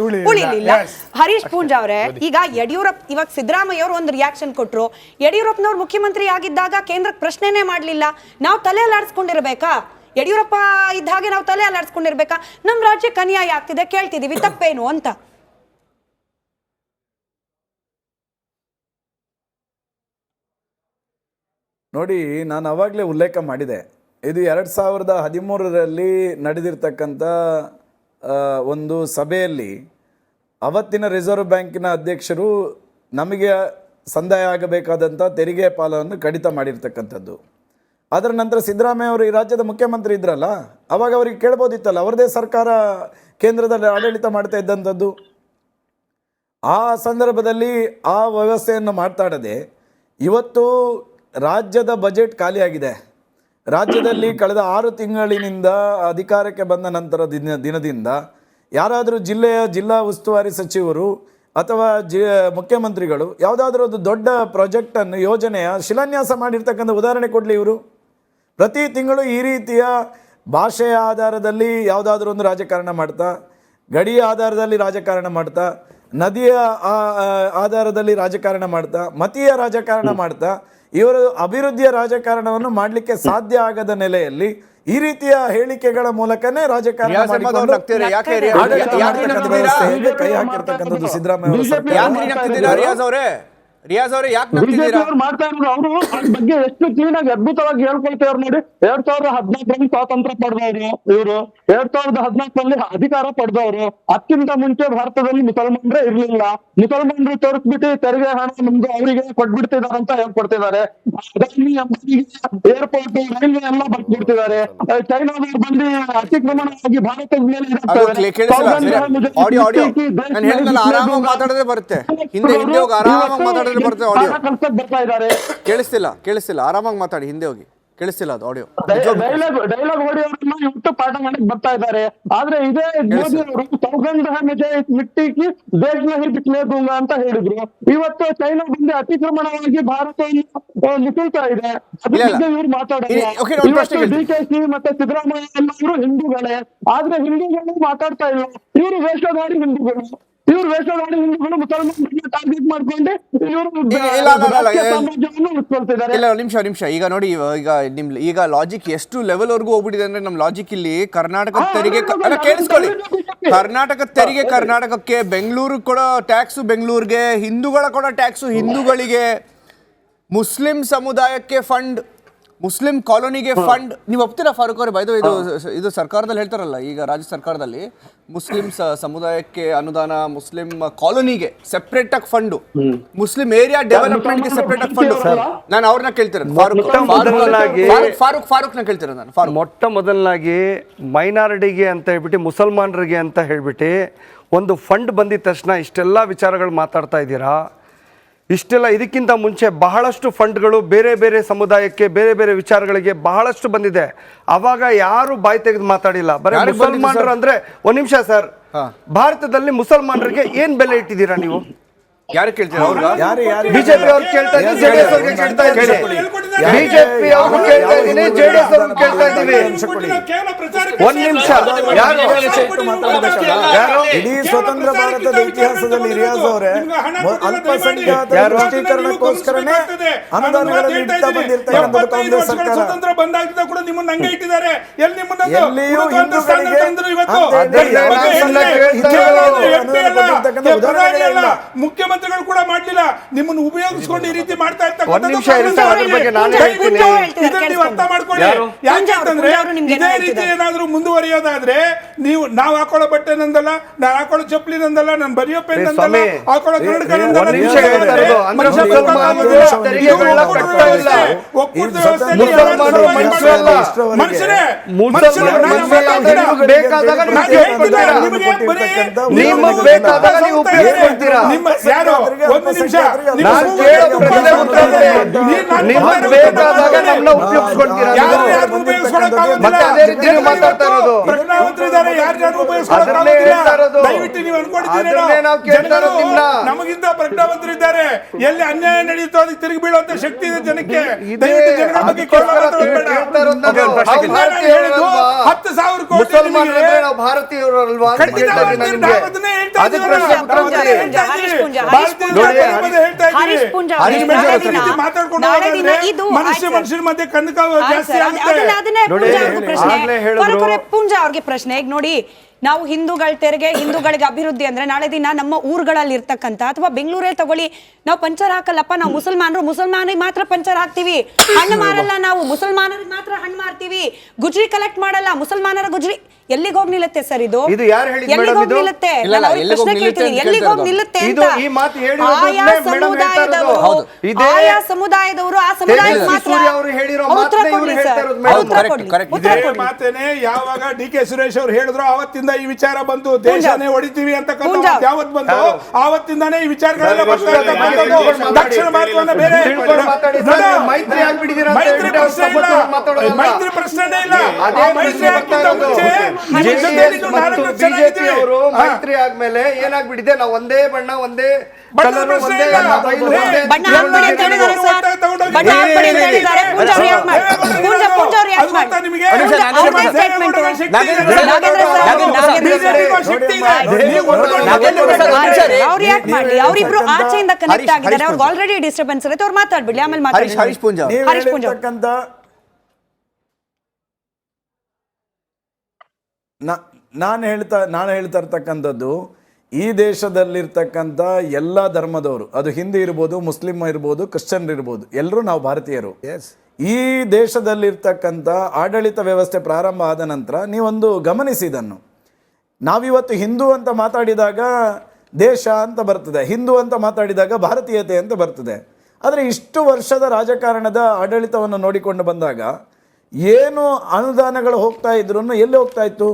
ಉಳಿಲಿಲ್ಲ. ಹರೀಶ್ ಪೂಂಜಾ ಅವರೇ, ಈಗ ಯಡಿಯೂರಪ್ಪ ಇವಾಗ ಸಿದ್ದರಾಮಯ್ಯ ಅವರು ಒಂದು ರಿಯಾಕ್ಷನ್ ಕೊಟ್ರು. ಯಡಿಯೂರಪ್ಪನವ್ರು ಮುಖ್ಯಮಂತ್ರಿ ಆಗಿದ್ದಾಗ ಕೇಂದ್ರಕ್ಕೆ ಪ್ರಶ್ನೆನೇ ಮಾಡ್ಲಿಲ್ಲ. ನಾವು ತಲೆ ಅಲ್ಲಾಡಿಸ್ಕೊಂಡಿರ್ಬೇಕಾ? ಯಡಿಯೂರಪ್ಪ ಇದ್ದ ಹಾಗೆ ನಾವು ತಲೆ ಅಲ್ಲಾಡಿಸ್ಕೊಂಡಿರ್ಬೇಕಾ? ನಮ್ ರಾಜ್ಯಕ್ಕೆ ಅನ್ಯಾಯ ಆಗ್ತಿದೆ, ಕೇಳ್ತಿದೀವಿ, ತಪ್ಪೇನು ಅಂತ. ನೋಡಿ, ನಾನು ಅವಾಗಲೇ ಉಲ್ಲೇಖ ಮಾಡಿದೆ, ಇದು 2013ರಲ್ಲಿ ನಡೆದಿರ್ತಕ್ಕಂಥ ಒಂದು ಸಭೆಯಲ್ಲಿ ಅವತ್ತಿನ ರಿಸರ್ವ್ ಬ್ಯಾಂಕಿನ ಅಧ್ಯಕ್ಷರು ನಮಗೆ ಸಂದಾಯ ಆಗಬೇಕಾದಂಥ ತೆರಿಗೆ ಪಾಲನ್ನು ಕಡಿತ ಮಾಡಿರ್ತಕ್ಕಂಥದ್ದು. ಅದರ ನಂತರ ಸಿದ್ದರಾಮಯ್ಯ ಅವರು ಈ ರಾಜ್ಯದ ಮುಖ್ಯಮಂತ್ರಿ ಇದ್ರಲ್ಲ, ಅವಾಗ ಅವರಿಗೆ ಕೇಳ್ಬೋದಿತ್ತಲ್ಲ, ಅವರದೇ ಸರ್ಕಾರ ಕೇಂದ್ರದಲ್ಲಿ ಆಡಳಿತ ಮಾಡ್ತಾ ಇದ್ದಂಥದ್ದು. ಆ ಸಂದರ್ಭದಲ್ಲಿ ಆ ವ್ಯವಸ್ಥೆಯನ್ನು ಮಾತಾಡದೆ ಇವತ್ತು ರಾಜ್ಯದ ಬಜೆಟ್ ಖಾಲಿಯಾಗಿದೆ. ರಾಜ್ಯದಲ್ಲಿ ಕಳೆದ 6 ತಿಂಗಳಿನಿಂದ ಅಧಿಕಾರಕ್ಕೆ ಬಂದ ನಂತರ ದಿನದಿಂದ ಯಾರಾದರೂ ಜಿಲ್ಲಾ ಉಸ್ತುವಾರಿ ಸಚಿವರು ಅಥವಾ ಮುಖ್ಯಮಂತ್ರಿಗಳು ಯಾವುದಾದ್ರೂ ಒಂದು ದೊಡ್ಡ ಪ್ರಾಜೆಕ್ಟನ್ನು, ಯೋಜನೆಯ ಶಿಲಾನ್ಯಾಸ ಮಾಡಿರ್ತಕ್ಕಂಥ ಉದಾಹರಣೆ ಕೊಡಲಿ. ಇವರು ಪ್ರತಿ ತಿಂಗಳು ಈ ರೀತಿಯ ಭಾಷೆಯ ಆಧಾರದಲ್ಲಿ ಯಾವುದಾದ್ರೂ ಒಂದು ರಾಜಕಾರಣ ಮಾಡ್ತಾ, ಗಡಿಯ ಆಧಾರದಲ್ಲಿ ರಾಜಕಾರಣ ಮಾಡ್ತಾ, ನದಿಯ ಆಧಾರದಲ್ಲಿ ರಾಜಕಾರಣ ಮಾಡ್ತಾ, ಮತೀಯ ರಾಜಕಾರಣ ಮಾಡ್ತಾ, ಇವರು ಅಭಿವೃದ್ಧಿಯ ರಾಜಕಾರಣವನ್ನು ಮಾಡಲಿಕ್ಕೆ ಸಾಧ್ಯ ಆಗದ ನೆಲೆಯಲ್ಲಿ ಈ ರೀತಿಯ ಹೇಳಿಕೆಗಳ ಮೂಲಕನೇ ರಾಜಕಾರಣ ಕೈ ಹಾಕಿರ್ತಕ್ಕಂಥದ್ದು ಸಿದ್ದರಾಮಯ್ಯ. ರಿಯಾಜ್ ಅವರೇ, ಯಾಕೆ ಮಾಡ್ತಾ ಇರೋದು? ಅವರು ಅದ್ರ ಬಗ್ಗೆ ಎಷ್ಟು ಕ್ಲೀನ್ ಆಗಿ ಅದ್ಭುತವಾಗಿ ಹೇಳ್ಕೊಳ್ತೇವ್ರು ನೋಡಿ. 2014ರಲ್ಲಿ ಸ್ವಾತಂತ್ರ್ಯ ಪಡೆದವರು ಇವರು, 2014ರಲ್ಲಿ ಅಧಿಕಾರ ಪಡೆದವರು. ಅದಕ್ಕಿಂತ ಮುಂಚೆ ಭಾರತದಲ್ಲಿ ಮುಸಲ್ಮಾನರೇ ಇರ್ಲಿಲ್ಲ. ಮುಸಲ್ಮಾನರು ತೋರಿಸ್ಬಿಟ್ಟು ತೆರಿಗೆ ಹಣ ನಮ್ದು ಅವರಿಗೆ ಕೊಟ್ಬಿಡ್ತಿದಾರೆ ಅಂತ ಹೇಳ್ಕೊಡ್ತಿದ್ದಾರೆ. ಏರ್ಪೋರ್ಟ್, ರೈಲ್ವೆ ಎಲ್ಲ ಬರ್ಬಿಡ್ತಿದ್ದಾರೆ. ಚೈನಾದವ್ರು ಬಂದು ಅತಿಕ್ರಮಣವಾಗಿ ಭಾರತದ ಮೇಲೆ ಬರ್ತಾ ಇದ್ದಾರೆ. ಕೇಳಿಸ್ತಿಲ್ಲ, ಆರಾಮಾಗಿ ಮಾತಾಡಿ, ಹಿಂದೆ ಹೋಗಿ. ಕೇಳಿಸ್ತಿಲ್ಲ ಅದು ಆಡಿಯೋ. ಡೈಲಾಗ್ ಹೊಡೆಯೋರನ್ನ ಇಟ್ಟು ಪಾಠ ಮಾಡಕ್ ಬರ್ತಾ ಇದ್ದಾರೆ. ಆದ್ರೆ ಇದೇ ಮೋದಿ ಅವರು ಮಿಟ್ಟಿಗೆ ದೇಶನ ಬಿಟ್ಲೇ ದೂಂಗ ಅಂತ ಹೇಳಿದ್ರು. ಇವತ್ತು ಚೈನಾ ಬಂದು ಅತಿಕ್ರಮಣವಾಗಿ ಭಾರತವನ್ನು ನುಸುಳ್ತಾ ಇದೆ. ಅದಕ್ಕೆ ಇವ್ರು ಮಾತಾಡೋದು. ಡಿಕೆಶಿ ಮತ್ತೆ ಸಿದ್ದರಾಮಯ್ಯ ಎಲ್ಲರೂ ಹಿಂದೂಗಳೇ, ಆದ್ರೆ ಹಿಂದೂಗಳು ಮಾತಾಡ್ತಾ ಇಲ್ಲ. ಇವರು ವೇಷಧಾರಿ ಹಿಂದೂಗಳು. ಮುಸಲ್ಮಾನರನ್ನ ಟಾರ್ಗೆಟ್ ಮಾಡ್ಕೊಂಡು ನಿಮಿಷ ಈಗ ನೋಡಿ, ಈಗ ಲಾಜಿಕ್ ಎಷ್ಟು ಲೆವೆಲ್ ವರ್ಗೂ ಹೋಗ್ಬಿಟ್ಟಿದೆ ಅಂದ್ರೆ, ನಮ್ ಲಾಜಿಕ್ ಇಲ್ಲಿ ಕರ್ನಾಟಕದ ತೆರಿಗೆ ಕೇಳಿಸ್ಕೊಳ್ಳಿ, ಕರ್ನಾಟಕದ ತೆರಿಗೆ ಕರ್ನಾಟಕಕ್ಕೆ, ಬೆಂಗಳೂರು ಕೊಡೋ ಟ್ಯಾಕ್ಸ್ ಬೆಂಗಳೂರಿಗೆ, ಹಿಂದೂಗಳ ಕೊಡೋ ಟ್ಯಾಕ್ಸ್ ಹಿಂದೂಗಳಿಗೆ, ಮುಸ್ಲಿಂ ಸಮುದಾಯಕ್ಕೆ ಫಂಡ್, ಮುಸ್ಲಿಂ ಕಾಲೋನಿಗೆ ಫಂಡ್. ನೀವು ಒಪ್ತೀರಾ ಫಾರೂಕ್ ಅವರೇ? ಬೈದು ಇದು ಸರ್ಕಾರದಲ್ಲಿ ಹೇಳ್ತಾರಲ್ಲ, ಈಗ ರಾಜ್ಯ ಸರ್ಕಾರದಲ್ಲಿ ಮುಸ್ಲಿಂ ಸಮುದಾಯಕ್ಕೆ ಅನುದಾನ, ಮುಸ್ಲಿಂ ಕಾಲೋನಿಗೆ ಸೆಪರೇಟ್ ಆಗಿ ಫಂಡು, ಮುಸ್ಲಿಂ ಏರಿಯಾ ಡೆವಲಪ್ಮೆಂಟ್ಗೆ ಸೆಪರೇಟ್ ಆಗಿ ಫಂಡು. ನಾನು ಅವ್ರನ್ನ ಕೇಳ್ತಿರೋದು, ಫಾರೂಕ್ನ ಕೇಳ್ತಿರೋದು ನಾನು. ಮೊಟ್ಟ ಮೊದಲನಾಗಿ ಮೈನಾರಿಟಿಗೆ ಅಂತ ಹೇಳ್ಬಿಟ್ಟು, ಮುಸಲ್ಮಾನರಿಗೆ ಅಂತ ಹೇಳ್ಬಿಟ್ಟು ಒಂದು ಫಂಡ್ ಬಂದಿದ ತಕ್ಷಣ ಇಷ್ಟೆಲ್ಲ ವಿಚಾರಗಳು ಮಾತಾಡ್ತಾ ಇದ್ದೀರಾ. ಇಷ್ಟೆಲ್ಲ ಇದಕ್ಕಿಂತ ಮುಂಚೆ ಬಹಳಷ್ಟು ಫಂಡ್ಗಳು ಬೇರೆ ಬೇರೆ ಸಮುದಾಯಕ್ಕೆ, ಬೇರೆ ಬೇರೆ ವಿಚಾರಗಳಿಗೆ ಬಹಳಷ್ಟು ಬಂದಿದೆ. ಅವಾಗ ಯಾರು ಬಾಯಿ ತೆಗೆದು ಮಾತಾಡಿಲ್ಲ. ಬರೀ ಮುಸಲ್ಮಾನರು ಅಂದ್ರೆ, ಒಂದ್ ನಿಮಿಷ ಸರ್, ಭಾರತದಲ್ಲಿ ಮುಸಲ್ಮಾನರಿಗೆ ಏನ್ ಬೆಲೆ ಇಟ್ಟಿದ್ದೀರಾ ನೀವು? ಯಾರು ಕೇಳ್ತೀರಾ? ಬಿಜೆಪಿ ಅವ್ರು ಕೇಳ್ತಾ ಇದ್ದೀನಿ, ಜೆಡಿಎಸ್ ಅವ್ರಿಗೆ ಕೇಳ್ತಾ ಇದ್ದೀನಿ. ಬಿಜೆಪಿ ಅವ್ರು ಕೇಳ್ತಾ ಇದ್ದೀನಿ, ಜೆಡಿಎಸ್ ಅವ್ರಿಗೆ ಕೇಳ್ತಾ ಇದ್ದೀವಿ. ಒಂದ್ ನಿಮಿಷ, ಇಡೀ ಸ್ವತಂತ್ರ ಭಾರತದ ಇತಿಹಾಸದಲ್ಲಿ ರಿಯಾಜ್ ಅವರೇ ಅಲ್ಪಸಂಖ್ಯಾತರ ರಾಷ್ಟ್ರೀಕರಣಕ್ಕೋಸ್ಕರನೇ ಅನುದಾನಗಳನ್ನು ನೀಡ್ತಾ ಬಂದಿರ್ತಕ್ಕಂಥದ್ದು ಕಾಂಗ್ರೆಸ್ ಸರ್ಕಾರ. ಸ್ವತಂತ್ರ ಬಂದಾಗಿದ್ದ ಕೂಡ ನಿಮ್ಮನ್ನ ಹಂಗೆ ಇಟ್ಟಿದ್ದಾರೆ. ಎಲ್ಲಿಯೂ ಮುಖ್ಯಮಂತ್ರಿಗಳು ಕೂಡ ಮಾಡಲಿಲ್ಲ. ನಿಮ್ಮನ್ನು ಉಪಯೋಗಿಸಿಕೊಂಡು ಈ ರೀತಿ ಮಾಡ್ತಾ ಇರ್ತಾರೆ. ಅರ್ಥ ಮಾಡ್ಕೊಳ್ಳಿ. ಯಾಕೆಂತಂದ್ರೆ ಇದೇ ರೀತಿ ಏನಾದ್ರೂ ಮುಂದುವರಿಯೋದಾದ್ರೆ, ನೀವು ನಾವು ಹಾಕೊಳ್ಳೋ ಬಟ್ಟೆ ನಂದಲ್ಲ, ನಾನು ಹಾಕೊಳ್ಳೋ ಚಪ್ಪಲಿ ನಂದಲ್ಲ, ನಾನು ಬರೆಯೋ ಪೆನ್ ನಂದಲ್ಲ, ಹಾಕೊಳ್ಳೋ ಕನ್ನಡಕ ಬೇಕಾದಾಗ ಬೇಕಾದಾಗ ನೀವು ಉಪಯೋಗಿಸ್ಕೊಳ್ತೀರಾ. ನಿಮ್ಮ ಯಾರು ಒಂದು ನಿಮಿಷ ನಾನು ಕೇಳೋ ಪ್ರಶ್ನೆ ಉತ್ತರ ನಿಮಗೆ ಬೇಕಾದಾಗ ನಮ್ಮನ್ನ ಉಪಯೋಗಿಸ್ಕೊಳ್ತೀರಾ. ಮತ್ತೆ ಅದೇ ರೀತಿ ನೀವು ಮಾತಾಡ್ತಾ ಇರೋದು. ಅದನ್ನೇ ಹೇಳ್ತಾ ಇರೋದು. ಅದನ್ನೇ ನಾವು ಕೇಳ್ತಾ ಇರೋದು ನಿಮ್ನ. ನಮಗಿಂತ ಪ್ರಜ್ಞಾವಂತರಿದ್ದಾರೆ. ಎಲ್ಲಿ ಅನ್ಯಾಯ ನಡೆಯುತ್ತೋ ಅದಕ್ಕೆ ತಿರುಗಿ ಬೀಳುವಂತ ಶಕ್ತಿ ಇದೆ ಜನಕ್ಕೆ. ಇದೇ ಕೇಳ್ತಾ ಇರೋದು ನಾವು. ನಾವು ಹೇಳಿದ್ದು 10,000 ಕೋಟಿ ಮುಸಲ್ಮಾನರಂದ್ರೆ ನಾವು ಭಾರತೀಯರಲ್ವಾ ಅಂತ ಕೇಳ್ತಾ ಇದ್ದೀನಿ ನಾನು ನಿಮ್ಗೆ. ಅದಕ್ಕೆ ಪ್ರಶ್ನೆ ಉತ್ತರ ಕೊಡಿ. ಮನುಷ್ಯರ ಮಧ್ಯೆ ಕಂದಕ ಜಾಸ್ತಿ ಆಗುತ್ತೆ. ಪೂಂಜಾ ಅವ್ರಿಗೆ ಪ್ರಶ್ನೆ ಈಗ ನೋಡಿ, ನಾವು ಹಿಂದೂಗಳ ತೆರಿಗೆ, ಹಿಂದೂಗಳಿಗೆ ಅಭಿವೃದ್ಧಿ ಅಂದ್ರೆ ನಾಳೆ ದಿನ ನಮ್ಮ ಊರುಗಳಲ್ಲಿ ಇರ್ತಕ್ಕಂಥ ಅಥವಾ ಬೆಂಗಳೂರೇ ತಗೊಳ್ಳಿ, ನಾವು ಪಂಚರ್ ಹಾಕಲ್ಲಪ್ಪ, ನಾವು ಮುಸಲ್ಮಾನರಿಗೆ ಮಾತ್ರ ಪಂಚರ್ ಹಾಕ್ತಿವಿ, ಹಣ್ಣು ಮಾರಲ್ಲ, ನಾವು ಮುಸಲ್ಮಾನರಿಗೆ ಮಾತ್ರ ಹಣ್ಣು ಮಾರ್ತೀವಿ, ಗುಜ್ರಿ ಕಲೆಕ್ಟ್ ಮಾಡಲ್ಲ, ಮುಸಲ್ಮಾನರ ಗುಜ್ರಿ ಎಲ್ಲಿಗೆ ಹೋಗಿ ನಿಲ್ಲುತ್ತೆ ಸರ್ ಇದು? ಇದು ಯಾರು ಹೇಳಿದ್ದು ಎಲ್ಲಿಗೆ ಮೇಡಮ್? ಹೋಗಿ ಇದು ನಿಲ್ಲುತ್ತೆ? ಇಲ್ಲ, ನಾನು ಅವ್ರಿಗೆ ಪ್ರಶ್ನೆ ಕೇಳ್ತೀನಿ, ಎಲ್ಲಿಗೆ ಹೋಗಿ ನಿಲ್ಲುತ್ತೆ ಇದು ಅಂತ. ಈ ಮಾತು ಹೇಳಿ ಆಯಾ ಸಮುದಾಯದವರು, ಇದೇ ಆಯಾ ಸಮುದಾಯದವರು ಆ ಸಮುದಾಯಕ್ಕೆ ಮಾತ್ರ ಸೂರ್ಯ ಅವರು ಹೇಳಿರೋ ಉತ್ತರ ಮಾತನ್ನ ಇವ್ರು ಕೊಡ್ಲಿ ಹೇಳ್ತಾ ಸರ್, ಇರೋದು ಮೇಡಮ್. ಉತ್ತರ ಕೊಡ್ಲಿ, ಉತ್ತರ ಇದೇ ಕೊಡ್ಲಿ. ಮಾತೇನೆ ಯಾವಾಗ ಡಿ.ಕೆ. ಸುರೇಶ್ ಅವರು ಹೇಳಿದ್ರು ಆವತ್ತಿಂದ ಈ ವಿಚಾರ ಬಂತು, ದೇಶನೇ ಹೊಡಿತೀವಿ ಅಂತಕ್ಕಂಥ ಯಾವತ್ ಬಂತು ಆವತ್ತಿಂದಾನೇ ಈ ವಿಚಾರಗಳೆಲ್ಲ ಬರ್ತಾ ಇರ್ತಕ್ಕಂಥದ್ದು. ದಕ್ಷಿಣ ಭಾರತವನ್ನ ಬೇರೆ ಮೈತ್ರಿ ಆಗ್ಬಿಟ್ಟಿದ್ದೀರಾ ಮೈತ್ರಿ ಪ್ರಶ್ನೆ ಇಲ್ಲ, ಮೈತ್ರಿ ಪ್ರಶ್ನೆನೇ ಇಲ್ಲ. ಅದೇ ಮೈತ್ರಿ ಆಗ್ತಿದ್ದ ಮುಂಚೆ ನಿಮ್ಮ ಜೊತೆಲಿ ನಾವು ನಾಲ್ಕು ಜನ ಬಿಜೆಪಿ ಅವರು ಇದ್ದೀವಿ. ಮೈತ್ರಿ ಆದ್ಮೇಲೆ ಏನಾಗ್ಬಿಟ್ಟಿದೆ, ನಾವು ಒಂದೇ ಬಣ್ಣ, ಒಂದೇ ಬಣ್ಣದ ಕಲರ್, ಪ್ರಶ್ನೆ ಒಂದೇ ಇಲ್ಲ. ಬೈಲು, ಒಂದೇ ಬಣ್ಣ ಹಾಕ್ಬೇಡಿ ಅಂತ ಹೇಳಿದ್ದಾರೆ ಸರ್, ಬಣ್ಣ ಹಾಕ್ಬೇಡಿ ಅಂತ ಹೇಳಿದ್ದಾರೆ. ಪೂಂಜಾ ಅವ್ರು ಯಾಕೆ ಮಾಡಿ? ಪೂಂಜಾ ಅವ್ರು ಯಾಕೆ ಮಾಡಿ? ನಿಮಗೆ ಅವ್ರದ್ದೇ statement. ಅವ್ರು ಯಾಕೆ ಮಾಡ್ಲಿ? ಅವರಿಬ್ರು ಆಚೆಯಿಂದ ಕನೆಕ್ಟ್ ಆಗಿದ್ದಾರೆ, ಅವ್ರಿಗೆ ಆಲ್ರೆಡಿ ಡಿಸ್ಟರ್ಬೆನ್ಸ್ ಇರುತ್ತೆ, ಅವ್ರು ಮಾತಾಡ್ಬಿಡ್ಲಿ, ಆಮೇಲೆ ಮಾತಾಡ್ಲಿ. ಹರೀಶ್ ಪೂಂಜಾ ನೀವು ಹರೀಶ್ ಪೂಂಜಾ. ಹೇಳಿರ್ತಕ್ಕಂಥ ನಾನು ಹೇಳ್ತಾ ಇರ್ತಕ್ಕಂಥದ್ದು, ಈ ದೇಶದಲ್ಲಿರ್ತಕ್ಕಂಥ ಎಲ್ಲ ಧರ್ಮದವರು, ಅದು ಹಿಂದೂ ಇರ್ಬೋದು, ಮುಸ್ಲಿಂ ಇರ್ಬೋದು, ಕ್ರಿಶ್ಚಿಯನ್ ಇರ್ಬೋದು, ಎಲ್ಲರೂ ನಾವು ಭಾರತೀಯರು. ಈ ದೇಶದಲ್ಲಿರ್ತಕ್ಕಂಥ ಆಡಳಿತ ವ್ಯವಸ್ಥೆ ಪ್ರಾರಂಭ ಆದ ನಂತರ ನೀವೊಂದು ಗಮನಿಸಿ ಇದನ್ನು. ನಾವಿವತ್ತು ಹಿಂದೂ ಅಂತ ಮಾತಾಡಿದಾಗ ದೇಶ ಅಂತ ಬರ್ತದೆ, ಹಿಂದೂ ಅಂತ ಮಾತಾಡಿದಾಗ ಭಾರತೀಯತೆ ಅಂತ ಬರ್ತದೆ. ಆದರೆ ಇಷ್ಟು ವರ್ಷದ ರಾಜಕಾರಣದ ಆಡಳಿತವನ್ನು ನೋಡಿಕೊಂಡು ಬಂದಾಗ ಏನು ಅನುದಾನಗಳು ಹೋಗ್ತಾ ಇದ್ರು, ಎಲ್ಲಿ ಹೋಗ್ತಾ ಇತ್ತು?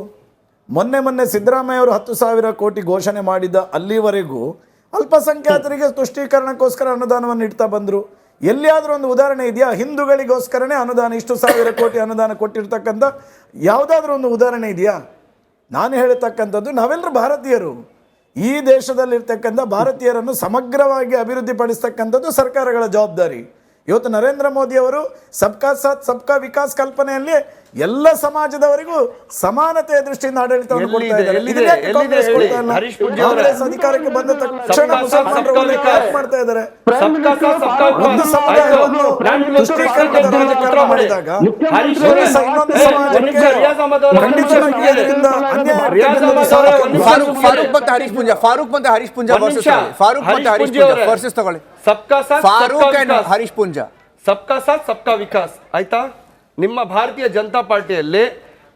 ಮೊನ್ನೆ ಸಿದ್ದರಾಮಯ್ಯ ಅವರು 10,000 ಕೋಟಿ ಘೋಷಣೆ ಮಾಡಿದ ಅಲ್ಲಿವರೆಗೂ ಅಲ್ಪಸಂಖ್ಯಾತರಿಗೆ ತುಷ್ಟೀಕರಣಕ್ಕೋಸ್ಕರ ಅನುದಾನವನ್ನು ಇಡ್ತಾ ಬಂದರು. ಎಲ್ಲಿಯಾದರೂ ಒಂದು ಉದಾಹರಣೆ ಇದೆಯಾ? ಹಿಂದೂಗಳಿಗೋಸ್ಕರನೇ ಅನುದಾನ, ಇಷ್ಟು 1,000 ಕೋಟಿ ಅನುದಾನ ಕೊಟ್ಟಿರ್ತಕ್ಕಂಥ ಯಾವುದಾದ್ರೂ ಒಂದು ಉದಾಹರಣೆ ಇದೆಯಾ? ನಾನು ಹೇಳ್ತಕ್ಕಂಥದ್ದು, ನಾವೆಲ್ಲರೂ ಭಾರತೀಯರು. ಈ ದೇಶದಲ್ಲಿರ್ತಕ್ಕಂಥ ಭಾರತೀಯರನ್ನು ಸಮಗ್ರವಾಗಿ ಅಭಿವೃದ್ಧಿಪಡಿಸ್ತಕ್ಕಂಥದ್ದು ಸರ್ಕಾರಗಳ ಜವಾಬ್ದಾರಿ. ಇವತ್ತು ನರೇಂದ್ರ ಮೋದಿ ಅವರು ಸಬ್ಕಾ ಸಾಥ್ ಸಬ್ಕಾ ವಿಕಾಸ್ ಕಲ್ಪನೆಯಲ್ಲಿ ಎಲ್ಲ ಸಮಾಜದವರಿಗೂ ಸಮಾನತೆಯ ದೃಷ್ಟಿಯಿಂದ ಆಡಳಿತವನ್ನು ಕೊಡ್ತಾ ಇದ್ದಾರೆ. ಕಾಂಗ್ರೆಸ್ ಅಧಿಕಾರಕ್ಕೆ ಬಂದ ತಕ್ಷಣ ಮುಸಲ್ಮಾನರು ಮಾಡ್ತಾ ಇದ್ದಾರೆ. ಒಂದು ಸಮುದಾಯವನ್ನು ತುಷ್ಟೀಕರಣದ ರಾಜಕಾರಣ ಮಾಡಿದಾಗ ಇನ್ನೊಂದು ಸಮಾಜಕ್ಕೆ ಖಂಡಿತವಾಗಿ ಅದರಿಂದ ಅನ್ಯಾಯ ಫಾರೂಕ್ ಮತ್ತೆ ಹರೀಶ್ ಪೂಂಜಾ ವರ್ಸಸ್ ತಗೊಳ್ಳಿ. ಫಾರೂಕ್ ಅಂಡ್ ಹರೀಶ್ ಪೂಂಜಾ. ಸಬ್ಕಾ ಸಾಥ್ ಸಬ್ಕಾ ವಿಕಾಸ್ ಆಯ್ತಾ? ನಿಮ್ಮ ಭಾರತೀಯ ಜನತಾ ಪಾರ್ಟಿಯಲ್ಲಿ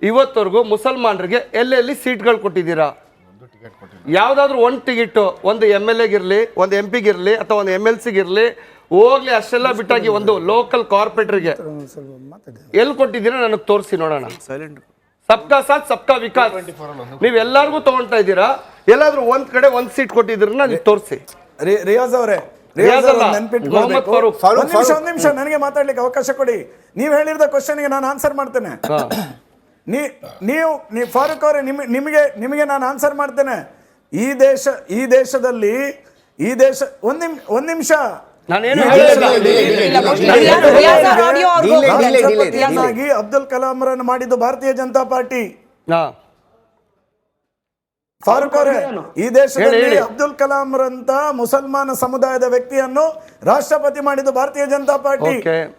ಇವತ್ತವರೆಗೂ ಮುಸಲ್ಮಾನರಿಗೆ ಎಲ್ಲೆಲ್ಲಿ ಸೀಟ್ಗಳು ಕೊಟ್ಟಿದ್ದೀರಾ? ಯಾವುದಾದ್ರೂ ಒಂದು ಟಿಕೆಟ್, ಒಂದು MLA-ಗಿರಲಿ, ಒಂದು MP-ಗಿರಲಿ, ಅಥವಾ ಒಂದು MLC-ಗಿರಲಿ ಹೋಗ್ಲಿ, ಅಷ್ಟೆಲ್ಲ ಬಿಟ್ಟಾಗಿ ಒಂದು ಲೋಕಲ್ ಕಾರ್ಪೊರೇಟರ್ಗೆ ಎಲ್ಲಿ ಕೊಟ್ಟಿದ್ದೀರಾ ನನಗೆ ತೋರಿಸಿ ನೋಡೋಣ. ಸಬ್ಕಾ ಸಾಥ್ ಸಬ್ಕಾ ವಿಕಾಸ್ ನೀವೆಲ್ಲರಿಗೂ ತಗೊಳ್ತಾ ಇದ್ದೀರಾ, ಎಲ್ಲಾದ್ರೂ ಒಂದ್ ಕಡೆ ಒಂದ್ ಸೀಟ್ ಕೊಟ್ಟಿದ್ದೀರ ನನಗೆ ತೋರಿಸಿ. ರಿಯಾಜ್ ಅವರೇ, ಒಂದ್ ನಿಮಿಷ ನನಗೆ ಮಾತಾಡ್ಲಿಕ್ಕೆ ಅವಕಾಶ ಕೊಡಿ. ನೀವು ಹೇಳಿದ ಕ್ವಶನ್ಗೆ ನಾನು ಆನ್ಸರ್ ಮಾಡ್ತೇನೆ. ನೀವು ಫಾರೂಕ್ ಅವರೇ, ನಿಮಗೆ ನಾನು ಆನ್ಸರ್ ಮಾಡ್ತೇನೆ. ಈ ದೇಶದಲ್ಲಿ ಒಂದ್ ನಿಮಿಷ ಅಬ್ದುಲ್ ಕಲಾಂ ರನ್ನು ಮಾಡಿದ್ದು ಭಾರತೀಯ ಜನತಾ ಪಾರ್ಟಿ. ಫಾರೂಕ್ ಅವರೇ, ಈ ದೇಶದಲ್ಲಿ ಅಬ್ದುಲ್ ಕಲಾಂ ರಂತ ಮುಸಲ್ಮಾನ ಸಮುದಾಯದ ವ್ಯಕ್ತಿಯನ್ನು ರಾಷ್ಟ್ರಪತಿ ಮಾಡಿದ್ದು ಭಾರತೀಯ ಜನತಾ ಪಾರ್ಟಿ.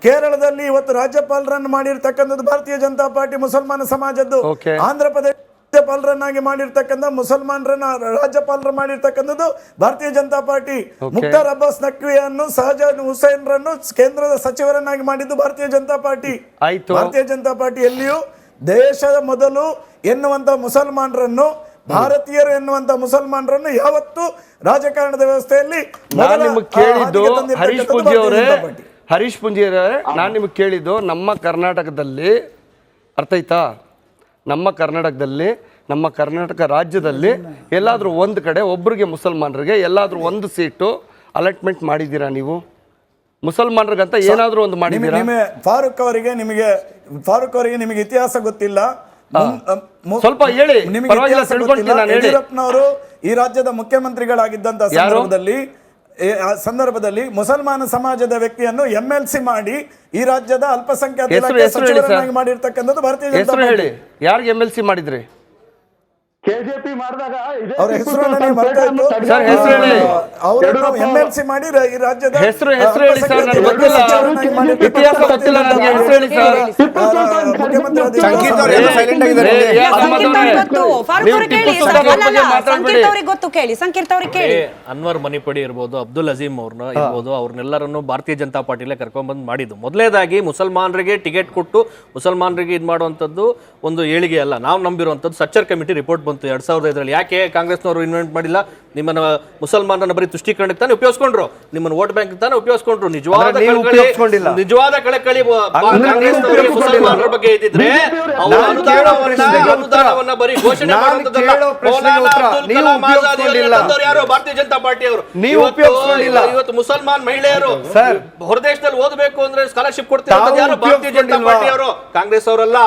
ಕೇರಳದಲ್ಲಿ ಇವತ್ತು ರಾಜ್ಯಪಾಲರನ್ನು ಮಾಡಿರ್ತಕ್ಕಂಥದ್ದು ಭಾರತೀಯ ಜನತಾ ಪಾರ್ಟಿ, ಮುಸಲ್ಮಾನ ಸಮಾಜದ್ದು. ಆಂಧ್ರ ಪ್ರದೇಶ ರಾಜ್ಯಪಾಲರನ್ನಾಗಿ ಮಾಡಿರ್ತಕ್ಕಂಥ ಮುಸಲ್ಮಾನರನ್ನ ರಾಜ್ಯಪಾಲರ ಮಾಡಿರ್ತಕ್ಕಂಥದ್ದು ಭಾರತೀಯ ಜನತಾ ಪಾರ್ಟಿ. ಮುಖ್ತಾರ್ ಅಬ್ಬಾಸ್ ನಖ್ವಿಯನ್ನು, ಶಹಜಾದ್ ಹುಸೇನ್ ರನ್ನು ಕೇಂದ್ರದ ಸಚಿವರನ್ನಾಗಿ ಮಾಡಿದ್ದು ಭಾರತೀಯ ಜನತಾ ಪಾರ್ಟಿ. ಭಾರತೀಯ ಜನತಾ ಪಾರ್ಟಿ ಎಲ್ಲಿಯೂ ದೇಶದ ಮೊದಲು ಎನ್ನುವಂತ ಮುಸಲ್ಮಾನರನ್ನು, ಭಾರತೀಯರು ಎನ್ನುವಂತ ಮುಸಲ್ಮಾನರನ್ನು ಯಾವತ್ತೂ ರಾಜಕಾರಣದ ವ್ಯವಸ್ಥೆಯಲ್ಲಿ ಹರೀಶ್ ಪೂಂಜಿ ಅವರೇ, ನಾನು ನಿಮಗೆ ಕೇಳಿದ್ದು ನಮ್ಮ ಕರ್ನಾಟಕದಲ್ಲಿ ಅರ್ಥ ಆಯ್ತಾ? ನಮ್ಮ ಕರ್ನಾಟಕದಲ್ಲಿ ನಮ್ಮ ಕರ್ನಾಟಕ ರಾಜ್ಯದಲ್ಲಿ ಎಲ್ಲಾದರೂ ಒಂದು ಕಡೆ ಒಬ್ಬರಿಗೆ ಮುಸಲ್ಮಾನರಿಗೆ ಎಲ್ಲಾದರೂ ಒಂದು ಸೀಟು ಅಲಾಟ್ಮೆಂಟ್ ಮಾಡಿದ್ದೀರಾ ನೀವು? ಮುಸಲ್ಮಾನರಿಗಂತ ಏನಾದರೂ ಒಂದು ಮಾಡಿದ್ದೀರಾ? ಫಾರೂಕ್ ಅವರಿಗೆ ನಿಮಗೆ ಇತಿಹಾಸ ಗೊತ್ತಿಲ್ಲ. ಸ್ವಲ್ಪ ಹೇಳಿ, ನಿಮಗೆ ಪರವಾಗಿಲ್ಲ, ಇತಿಹಾಸ ತಿಳ್ಕೊಂತೀನಿ ಗೊತ್ತಿಲ್ಲ. ನಾನು, ಹೇಳಿ. ಯಡಿಯೂರಪ್ಪನವರು ಈ ರಾಜ್ಯದ ಮುಖ್ಯಮಂತ್ರಿಗಳಾಗಿದ್ದಂತ ಸಂದರ್ಭದಲ್ಲಿ ಮುಸಲ್ಮಾನ ಸಮಾಜದ ವ್ಯಕ್ತಿಯನ್ನು MLC ಮಾಡಿ ಈ ರಾಜ್ಯದ ಅಲ್ಪಸಂಖ್ಯಾತ ಇಲಾಖೆ ಸಚಿವರನ್ನಾಗಿ ಮಾಡಿರ್ತಕ್ಕಂಥದ್ದು ಭಾರತೀಯ ಜನತಾ ಹೆಸರು ಹೇಳಿ, ಪಾರ್ಟಿ. ಯಾರಿಗೆ MLC ಮಾಡಿದ್ರಿ? KJP ಮಾಡಿದಾಗ ಇದೇ ಅವ್ರ ಹೆಸರು ನನಗೆ ಬರ್ತಾ ಇತ್ತು. ಸರ್, ಹೆಸರು ಹೇಳಿ. ಅವರನ್ನು MLC ಮಾಡಿ ಈ ರಾಜ್ಯದ ಹೆಸರು ಹೇಳಿ ಸರ್, ನನಗೆ ಗೊತ್ತಿಲ್ಲ, ಇತಿಹಾಸ ಗೊತ್ತಿಲ್ಲ ನನಗೆ, ಹೆಸರು ಹೇಳಿ ಸರ್. ಸಂಗೀತ ಅವ್ರು ಏನೋ silent ಆಗಿದ್ದಾರೆ. ಸಂಕೀರ್ತ ಅವ್ರಿಗೆ ಗೊತ್ತು, ಫಾರೂಕ್ ನೀವು ಅವ್ರಿಗೆ ಟಿಪ್ಪು ಕೇಳಿ, ಸುಲ್ತಾನ್ ಅಲ್ಲ, ಬಗ್ಗೆ ಅಲ್ಲ, ಮಾತಾಡ್ಬೇಡಿ. ಸಂಕೀರ್ತ ಅವ್ರಿಗೆ ಗೊತ್ತು, ಕೇಳಿ, ಸಂಕೀರ್ತ ಅವ್ರಿಗೆ ಕೇಳಿ. ಅನ್ವರ್ ಮಣಿಪಡಿ ಇರ್ಬೋದು, ಅಬ್ದುಲ್ ಅಜೀಮ್ ಅವ್ರನ್ನ ಇರ್ಬೋದು, ಅವ್ರನ್ನೆಲ್ಲರನ್ನು ಭಾರತೀಯ ಜನತಾ ಪಾರ್ಟಿಲೇ ಕರ್ಕೊಂಡ್ಬಂದು ಮಾಡಿದ್ದು. ಮೊದಲೇದಾಗಿ ಮುಸಲ್ಮಾನರಿಗೆ ಟಿಕೆಟ್ ಕೊಟ್ಟು ಮುಸಲ್ಮಾನರಿಗೆ ಇದು ಮಾಡುವಂಥದ್ದು ಒಂದು ಏಳಿಗೆ ಅಲ್ಲ. ನಾವು ನಂಬಿರುವಂಥದ್ದು ಸಚ್ಚರ್ ಕಮಿಟಿ ರಿಪೋರ್ಟ್ ಬಂತು 2005. ಯಾಕೆ ಕಾಂಗ್ರೆಸ್ನವರು ಇನ್ವೆಂಟ್ ಮಾಡಿಲ್ಲ? ನಿಮ್ಮನ್ನ ಮುಸಲ್ಮಾನರನ್ನ ಬರೀ ತುಷ್ಟೀಕರಣಕ್ಕೆ ತಾನೇ ಉಪಯೋಗಿಸ್ಕೊಂಡ್ರು, ನಿಮ್ಮನ್ನ ವೋಟ್ ಬ್ಯಾಂಕ್ ತಾನೇ ಉಪಯೋಗಿಸ್ಕೊಂಡ್ರು. ನಿಜವಾದ ಕಳಕಳಿ ಕಾಂಗ್ರೆಸ್ನವರಿಗೆ ಮುಸಲ್ಮಾನರ ಬಗ್ಗೆ ಇದ್ದಿದ್ರೆ ಅವರ ಅನುದಾನವನ್ನ ಬರೀ ಘೋಷಣೆ ಮಾಡುವಂಥದ್ದಲ್ಲ. ಮೌಲಾನಾ ಅಬ್ದುಲ್ ಕಲಾಂ ಆಜಾದ್ ತಂದವರು ಯಾರು? ಭಾರತೀಯ ಜನತಾ ಪಾರ್ಟಿಯವರು. ಇವತ್ತು ಮುಸಲ್ಮಾನ್ ಮಹಿಳೆಯರು ಹೊರದೇಶದಲ್ಲಿ ಓದಬೇಕು ಅಂದ್ರೆ ಸ್ಕಾಲರ್ಶಿಪ್ ಕೊಡ್ತಿರೋದು ಯಾರು? ಭಾರತೀಯ ಜನತಾ ಪಾರ್ಟಿಯವರು, ಕಾಂಗ್ರೆಸ್ ಅವರಲ್ಲ.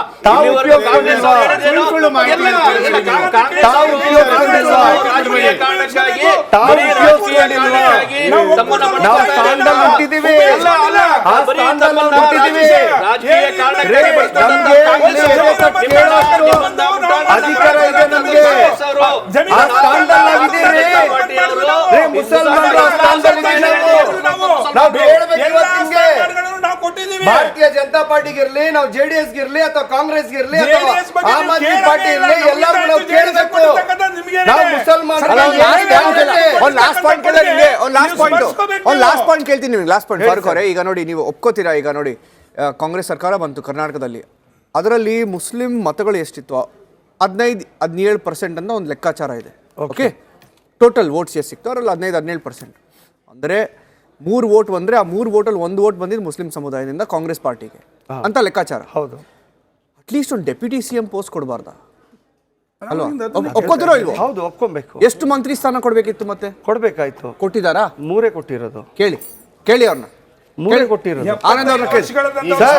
ಅಧಿಕಾರ ಇದೆ ನಮಗೆ, ಆ ಸ್ಥಾನದಲ್ಲಿ ಮುಸಲ್ಮಾನರು ಆ ಸ್ಥಾನದಲ್ಲಿ ನಾವು ಹೇಳ್ಬೇಕು ನಿಮ್ಗೆ. ಭಾರತೀಯ ಜನತಾ ಪಾರ್ಟಿಗಿರ್ಲಿ, ನಾವು JDS ಗಿರ್ಲಿ ಅಥವಾ ಕಾಂಗ್ರೆಸ್ ಗಿರ್ಲಿ ಅಥವಾ ಆಮ್ ಆದ್ಮಿ ಪಾರ್ಟಿ ಇರ್ಲಿ, ಎಲ್ಲರೂ ನಾವು ಕೇಳಬೇಕು. ನಾವು ಒಂದು ಲಾಸ್ಟ್ ಪಾಯಿಂಟ್ ಕೇಳ್ತೀನಿ ನಿಮಗೆ. ಲಾಸ್ಟ್ ಪಾಯಿಂಟ್ ಫಾರೂಕ್ ಅವರೇ, ಈಗ ನೋಡಿ, ನೀವು ಒಪ್ಕೋತೀರಾ? ಈಗ ನೋಡಿ, ಕಾಂಗ್ರೆಸ್ ಸರ್ಕಾರ ಬಂತು ಕರ್ನಾಟಕದಲ್ಲಿ, ಅದರಲ್ಲಿ ಮುಸ್ಲಿಂ ಮತಗಳು ಎಷ್ಟಿತ್ತು? 15-17% ಅಂತ ಒಂದು ಲೆಕ್ಕಾಚಾರ ಇದೆ. ಓಕೆ, ಟೋಟಲ್ ವೋಟ್ಸ್ ಎಷ್ಟು ಸಿಕ್ತು? ಅದರಲ್ಲಿ 15-17%. ಅಂದರೆ 3 ವೋಟ್ ಬಂದರೆ ಆ 3 ವೋಟಲ್ಲಿ 1 ವೋಟ್ ಬಂದಿದ್ದು ಮುಸ್ಲಿಂ ಸಮುದಾಯದಿಂದ ಕಾಂಗ್ರೆಸ್ ಪಾರ್ಟಿಗೆ ಅಂತ ಲೆಕ್ಕಾಚಾರ. ಹೌದು. ಅಟ್ಲೀಸ್ಟ್ ಒಂದು ಡೆಪ್ಯೂಟಿ CM ಪೋಸ್ಟ್ ಕೊಡಬಾರ್ದಾ? ಅಲ್ವಾ? ಒಪ್ಕೋತಿರೋ ಇಲ್ವೋ? ಹೌದು, ಒಪ್ಕೊಬೇಕು. ಎಷ್ಟು ಮಂತ್ರಿ ಸ್ಥಾನ ಕೊಡಬೇಕಿತ್ತು? ಮತ್ತೆ ಕೊಡ್ಬೇಕಾಯ್ತು. ಕೊಟ್ಟಿದ್ದಾರಾ? 3 ಕೊಟ್ಟಿರೋದು. ಕೇಳಿ ಅವ್ರನ್ನ, 3 ಕೊಟ್ಟಿರೋದು. ಆನಂದ್ ಅವ್ರನ್ನ ಕೇಳಿ. ಸರ್,